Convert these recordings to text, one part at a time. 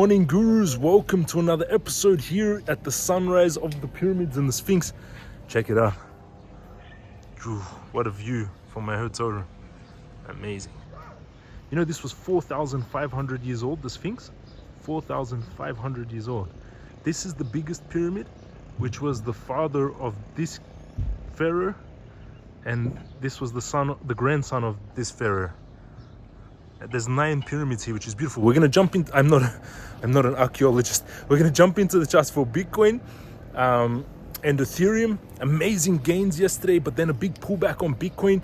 Morning gurus, welcome to another episode here at the sunrise of the pyramids and the Sphinx. Check it out. What a view from my hotel room. Amazing. You know, this was 4,500 years old, the Sphinx. 4,500 years old. This is the biggest pyramid, which was the father of this pharaoh, and this was the grandson of this pharaoh. There's 9 pyramids here, which is beautiful. We're gonna jump in. I'm not an archaeologist. We're gonna jump into the charts for Bitcoin and Ethereum. Amazing gains yesterday, but then a big pullback on Bitcoin.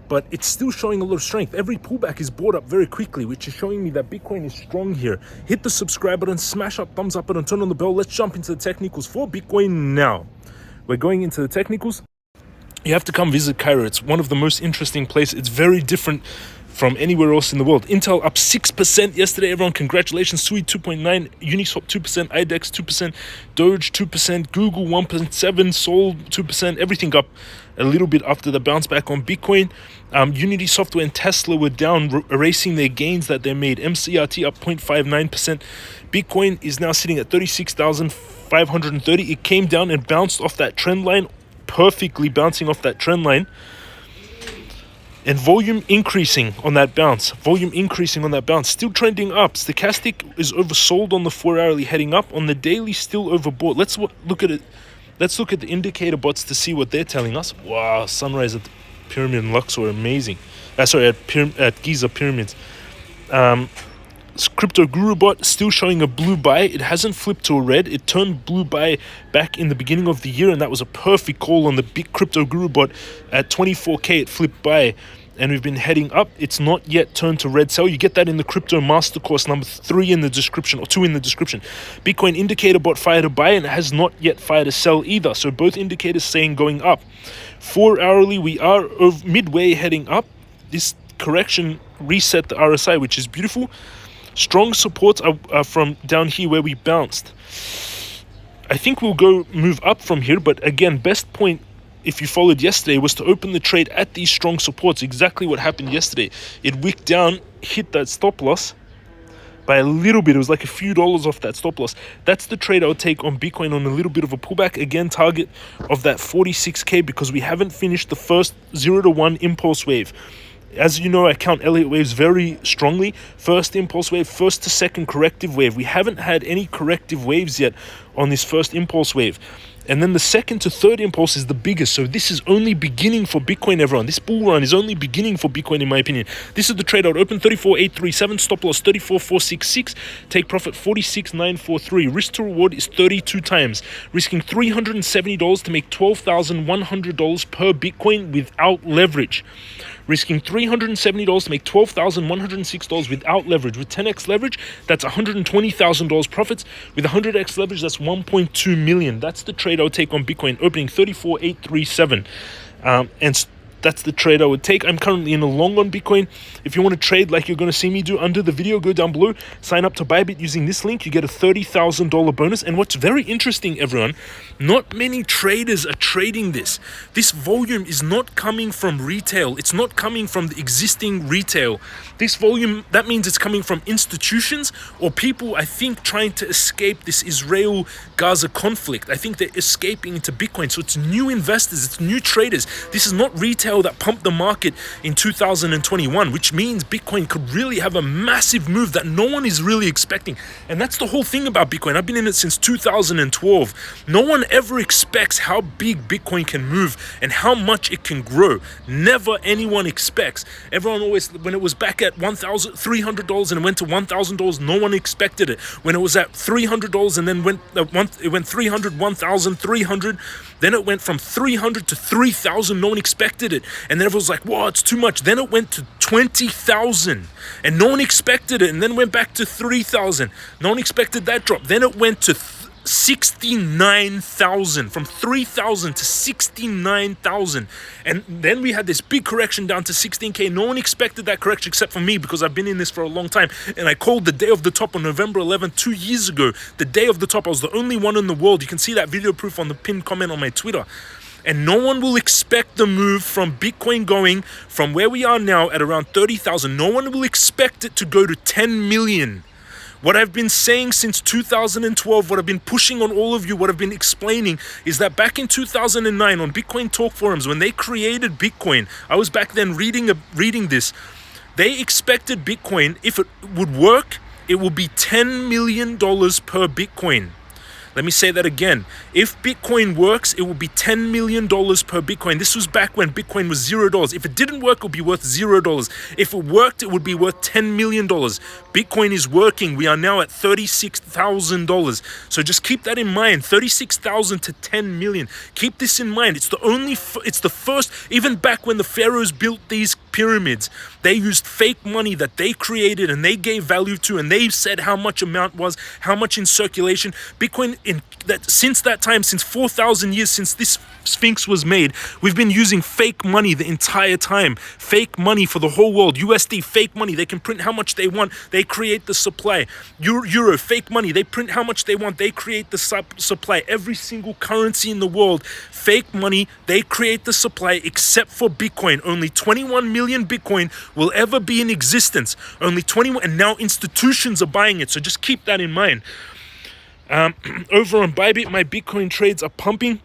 But it's still showing a lot of strength. Every pullback is bought up very quickly, which is showing me that Bitcoin is strong here. Hit the subscribe button, smash up, thumbs up button, turn on the bell. Let's jump into the technicals for Bitcoin now. We're going into the technicals. You have to come visit Cairo. It's one of the most interesting places. It's very different from anywhere else in the world. Intel up 6% yesterday, everyone. Congratulations. Sui 2.9, Uniswap 2%, IDEX 2%, Doge 2%, Google 1.7, Sol 2%, everything up a little bit after the bounce back on Bitcoin. Unity Software and Tesla were down, erasing their gains that they made. MCRT up 0.59%. Bitcoin is now sitting at 36,530. It came down and bounced off that trend line, perfectly bouncing off that trend line. And volume increasing on that bounce. Still trending up. Stochastic is oversold on the 4-hourly, heading up. On the daily, still overbought. Let's look at it. Let's look at the indicator bots to see what they're telling us. Wow, sunrise at the pyramid in Luxor, amazing. At Giza pyramids. Crypto Guru bot still showing a blue buy. It hasn't flipped to a red. It turned blue buy back in the beginning of the year, and that was a perfect call on the big Crypto Guru bot. At 24k it flipped buy, and we've been heading up. It's not yet turned to red sell. You get that in the Crypto Master Course number 3 in the description, or 2 in the description. Bitcoin indicator bot fired a buy, and it has not yet fired a sell either. So both indicators saying going up. 4-hourly, we are midway heading up. This correction reset the RSI, which is beautiful. Strong supports are from down here where we bounced. I think we'll move up from here, but again, best point, if you followed yesterday, was to open the trade at these strong supports. Exactly what happened yesterday. It wicked down, hit that stop loss by a little bit. It was like a few dollars off that stop loss. That's the trade I would take on Bitcoin on a little bit of a pullback. Again, target of that 46k, because we haven't finished the first 0 to 1 impulse wave. As you know, I count Elliott waves very strongly. First impulse wave, first to second corrective wave. We haven't had any corrective waves yet on this first impulse wave. And then the second to third impulse is the biggest. So this is only beginning for Bitcoin, everyone. This bull run is only beginning for Bitcoin, in my opinion. This is the trade I would open. 34,837, stop loss 34,466, take profit 46,943. Risk to reward is 32 times, risking $370 to make $12,100 per Bitcoin without leverage. Risking $370 to make $12,106 without leverage. With 10x leverage, that's $120,000 profits. With 100x leverage, that's $1.2 million. That's the trade I would take on Bitcoin, opening 34,837. And that's the trade I would take. I'm currently in a long on Bitcoin. If you want to trade like you're going to see me do under the video, go down below, sign up to Bybit using this link. You get a $30,000 bonus. And what's very interesting, everyone, not many traders are trading this. This volume is not coming from retail. It's not coming from the existing retail. This volume, that means it's coming from institutions or people, I think, trying to escape this Israel-Gaza conflict. I think they're escaping into Bitcoin. So it's new investors, it's new traders. This is not retail that pumped the market in 2021, which means Bitcoin could really have a massive move that no one is really expecting. And that's the whole thing about Bitcoin. I've been in it since 2012. No one ever expects how big Bitcoin can move and how much it can grow. Never anyone expects. Everyone always, when it was back at $1,300 and it went to $1,000, no one expected it. When it was at $300 and then it went 300, 1,300, then it went from 300 to 3,000. No one expected it. And then everyone was like, whoa, it's too much. Then it went to 20,000 and no one expected it. And then went back to 3,000. No one expected that drop. Then it went to 69,000, from 3,000 to 69,000. And then we had this big correction down to 16k. No one expected that correction except for me, because I've been in this for a long time. And I called the day of the top on November 11th, 2 years ago. The day of the top. I was the only one in the world. You can see that video proof on the pinned comment on my Twitter. And no one will expect the move from Bitcoin going from where we are now at around 30,000. No one will expect it to go to 10 million. What I've been saying since 2012, what I've been pushing on all of you, what I've been explaining is that back in 2009 on Bitcoin Talk forums, when they created Bitcoin, I was back then reading this. They expected Bitcoin, if it would work, it would be $10 million per Bitcoin. Let me say that again. If Bitcoin works, it will be $10 million per Bitcoin. This was back when Bitcoin was $0. If it didn't work, it would be worth $0. If it worked, it would be worth $10 million. Bitcoin is working. We are now at $36,000. So just keep that in mind. 36,000 to 10 million. Keep this in mind. It's the first, even back when the pharaohs built these pyramids, they used fake money that they created and they gave value to, and they said how much amount was, how much in circulation. Bitcoin, since that time, since 4,000 years since this Sphinx was made, we've been using fake money the entire time. Fake money for the whole world. USD, fake money. They can print how much they want. They create the supply. Euro, fake money. They print how much they want. They create the supply. Every single currency in the world, fake money. They create the supply, except for Bitcoin. Only 21 million Bitcoin will ever be in existence. Only 21, and now institutions are buying it. So just keep that in mind. Over on Bybit, my Bitcoin trades are pumping.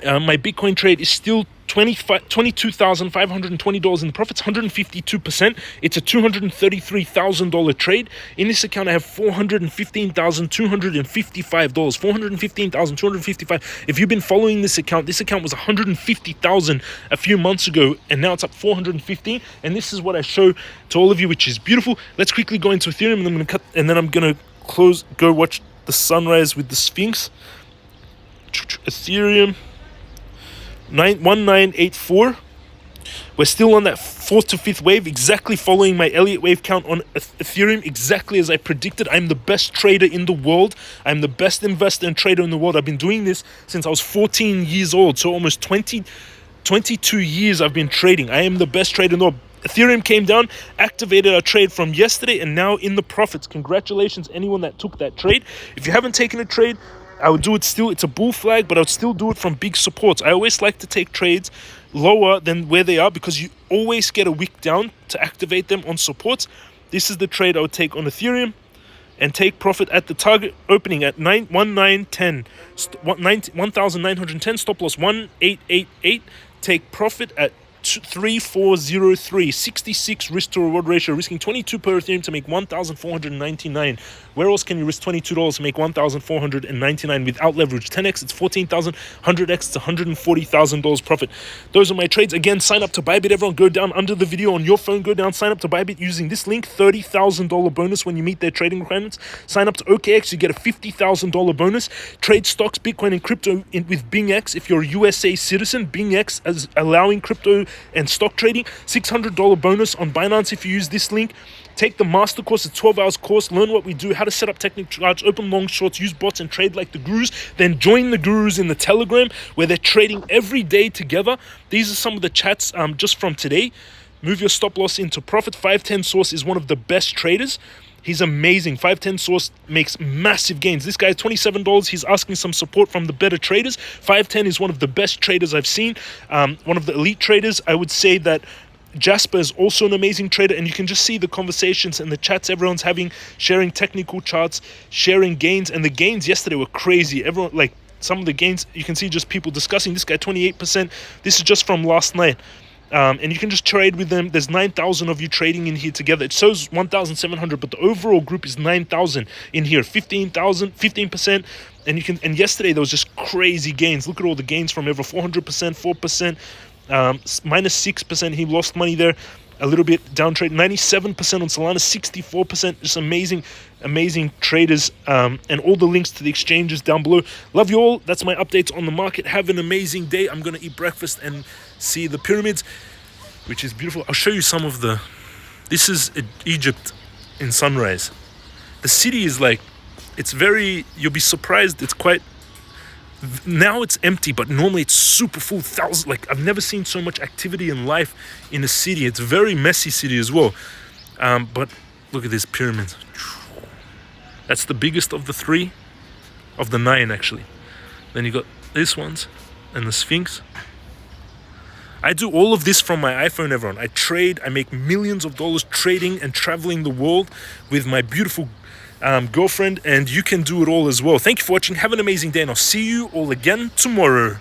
My Bitcoin trade is still $22,520 in the profits, 152%. It's a $233,000 trade. In this account, I have $415,255. $415,255. If you've been following this account was $150,000 a few months ago, and now it's up $415. And this is what I show to all of you, which is beautiful. Let's quickly go into Ethereum, and then I'm gonna go watch the sunrise with the Sphinx. Ethereum 1984. We're still on that fourth to fifth wave, exactly following my Elliott wave count on Ethereum, exactly as I predicted. I'm the best trader in the world. I'm the best investor and trader in the world. I've been doing this since I was 14 years old, so almost 22 years I've been trading. I am the best trader in the world. Ethereum came down, activated our trade from yesterday, and now in the profits. Congratulations, anyone that took that trade. If you haven't taken a trade, I would do it still. It's a bull flag, but I would still do it from big supports. I always like to take trades lower than where they are because you always get a wick down to activate them on supports. This is the trade I would take on Ethereum and take profit at the target opening at 1,910, stop loss 1,888. Take profit at 3403, 66 risk to reward ratio, risking 22 per Ethereum to make 1,499. Where else can you risk $22 to make 1,499 without leverage? 10x, it's 14,000. 100x, it's $140,000 profit. Those are my trades. Again, sign up to Bybit. Everyone, go down under the video on your phone. Go down, sign up to Bybit using this link. $30,000 bonus when you meet their trading requirements. Sign up to OKX, you get a $50,000 bonus. Trade stocks, Bitcoin, and crypto with BingX. If you're a USA citizen, BingX is allowing crypto and stock trading. $600 bonus on Binance if you use this link. Take the master course, a 12 hours course, learn what we do, how to set up technical charts, open long shorts, use bots and trade like the gurus. Then join the gurus in the Telegram where they're trading every day together. These are some of the chats just from today. Move your stop loss into profit. 510 Source is one of the best traders. He's amazing. 510 Source makes massive gains. This guy is $27. He's asking some support from the better traders. 510 is one of the best traders I've seen. One of the elite traders. I would say that Jasper is also an amazing trader, and you can just see the conversations and the chats everyone's having, sharing technical charts, sharing gains. And the gains yesterday were crazy. Everyone, like some of the gains, you can see just people discussing. This guy 28%. This is just from last night. And you can just trade with them. There's 9,000 of you trading in here together. It shows 1,700, but the overall group is 9,000 in here. 15%. And yesterday there was just crazy gains. Look at all the gains from ever. 400%, 4%, minus 6%. He lost money there a little bit. Down trade 97% on Solana, 64%. Just amazing traders. And all the links to the exchanges down below. Love you all. That's my updates on the market. Have an amazing day. I'm gonna eat breakfast and see the pyramids, which is beautiful. I'll show you some of the. This is Egypt in sunrise. The city is like, it's very, you'll be surprised. It's quite, now it's empty, but normally it's super full. Thousands, like I've never seen so much activity and life in a city. It's a very messy city as well. But look at this pyramid. That's the biggest of the 3, of the 9 actually. Then you got this ones and the Sphinx. I do all of this from my iPhone, everyone. I trade, I make millions of dollars trading and traveling the world with my beautiful girlfriend, and you can do it all as well. Thank you for watching. Have an amazing day, and I'll see you all again tomorrow.